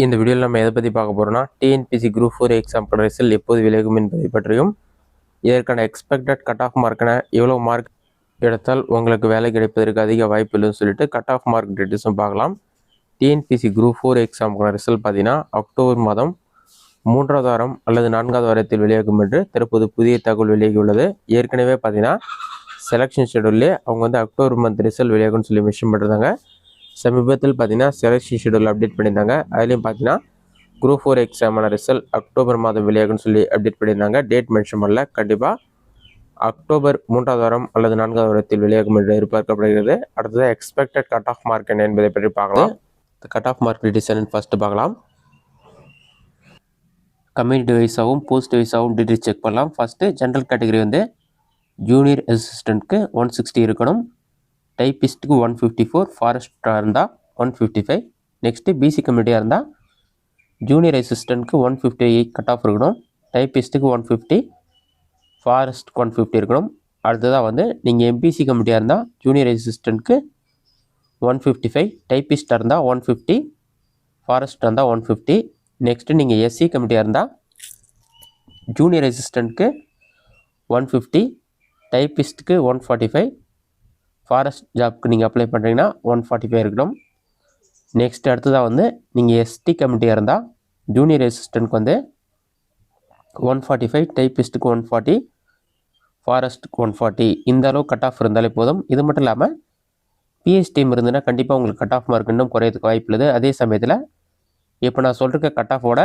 இந்த வீடியோவில் நம்ம எதை பற்றி பார்க்க போகிறோம்னா டிஎன்பிசி குரூப் 4 எக்ஸாம்க்கான ரிசல்ட் எப்போது விலகும் என்பதை பற்றியும் இதற்கான எக்ஸ்பெக்டட் கட் ஆஃப் மார்க்னா எவ்வளோ மார்க் எடுத்தால் உங்களுக்கு வேலை கிடைப்பதற்கு அதிக வாய்ப்பு இல்லைன்னு சொல்லிட்டு கட் ஆஃப் மார்க் டீட்டெயில்ஸும் பார்க்கலாம். டிஎன்பிசி குரூப் 4 எக்ஸாமுக்கான ரிசல்ட் பார்த்தீங்கன்னா அக்டோபர் மாதம் 3வது வாரம் அல்லது 4வது வாரத்தில் வெளியாகும் என்று தற்போது புதிய தகவல் வெளியாகியுள்ளது. ஏற்கனவே பார்த்தீங்கன்னா செலெக்ஷன் ஷெடியூல்லே அவங்க அக்டோபர் மந்த் ரிசல்ட் வெளியாகும்னு சொல்லி மென்ஷன் பண்ணிருந்தாங்க. சமீபத்தில் பார்த்தீங்கன்னா செலெக்ஷன் ஷெடியூல் அப்டேட் பண்ணியிருந்தாங்க. அதுலேயும் பார்த்தீங்கன்னா குரூப் 4 எக்ஸாமான ரிசல்ட் அக்டோபர் மாதம் வெளியாகும்னு சொல்லி அப்டேட் பண்ணியிருந்தாங்க. டேட் மென்ஷன் பண்ணல. கண்டிப்பாக அக்டோபர் 3வது வாரம் அல்லது 4வது வாரத்தில் வெளியாகும் என்று எதிர்பார்க்கப்படுகிறது. அடுத்தது எக்ஸ்பெக்டட் கட் ஆஃப் மார்க் என்ன என்பதை பற்றி பார்க்கலாம். Cut off mark details first பார்க்கலாம். கம்யூனிட்டி வைஸாகவும் போஸ்ட் வைஸாகவும் டீட்டெயில்ஸ் செக் பண்ணலாம். ஃபஸ்ட்டு ஜென்ரல் கேட்டகரி ஜூனியர் அசிஸ்டண்ட்க்கு 160 இருக்கணும், டைப்பிஸ்ட்டுக்கு 154, ஃபாரஸ்ட்டாக இருந்தால் 155. நெக்ஸ்ட்டு பிசி கம்யூனிட்டியாக இருந்தால் ஜூனியர் அசிஸ்டண்ட்க்கு 158 கட் ஆஃப் இருக்கணும், டைப்பிஸ்ட்டுக்கு 150, ஃபாரஸ்ட்டுக்கு 150 இருக்கணும். அடுத்ததாக நீங்கள் எம்பிசி கம்யூனிட்டியாக இருந்தால் ஜூனியர் அசிஸ்டண்ட்க்கு 155, டைப்பிஸ்ட்டாக இருந்தால் 150, ஃபாரஸ்ட்டாக இருந்தால் 150. நெக்ஸ்ட்டு நீங்கள் எஸ்சி கம்யூனிட்டியாக இருந்தால் ஜூனியர் அசிஸ்டண்ட்க்கு 150, டைப்பிஸ்ட்டுக்கு 145, ஃபாரஸ்ட் ஜாப்க்கு நீங்கள் அப்ளை பண்ணுறீங்கன்னா 145 இருக்கணும். நெக்ஸ்ட் அடுத்ததாக நீங்கள் எஸ்டி கம்யூனிட்டியாக இருந்தால் ஜூனியர் அசிஸ்டண்ட்க்கு 145, டைப்பிஸ்ட்டுக்கு 140, ஃபாரஸ்ட்டுக்கு 140. இந்த அளவு கட் ஆஃப் இருந்தாலே போதும். இது மட்டும் இல்லாமல் பிஎஸ் டீம் இருந்ததுன்னா கண்டிப்பாக உங்களுக்கு கட் ஆஃப் மார்க் இன்னும் குறையிறதுக்கு வாய்ப்பு உள்ளது. அதே சமயத்தில் இப்போ நான் சொல்லிருக்க கட் ஆஃபோட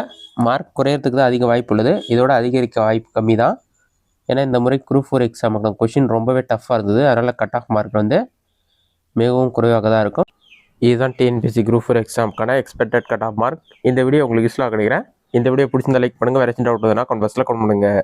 மார்க் குறையிறதுக்கு தான் அதிக வாய்ப்பு உள்ளது. இதோட அதிகரிக்க வாய்ப்பு கம்மி தான். ஏன்னா இந்த முறை குரூப் 4 எக்ஸாமுக்கு கொஷின் ரொம்பவே டஃப்பாக இருந்தது. அதனால் கட் ஆஃப் மார்க் மிகவும் குறைவாக தான் இருக்கும். இதுதான் டிஎன்பிசி குரூப் 4 எக்ஸாமுக்கான எக்ஸ்பெக்டட் கட் ஆஃப் மார்க். இந்த வீடியோ உங்களுக்கு யூஸ்ஃபுல்லாக கிடைக்கிறேன். இந்த வீடியோ பிடிச்சிருந்தா லைக் பண்ணுங்கள். வேறு ஏதாச்சும் டவுட் வருதுன்னா கமெண்ட் பாக்ஸில் கமெண்ட் பண்ணுங்கள்.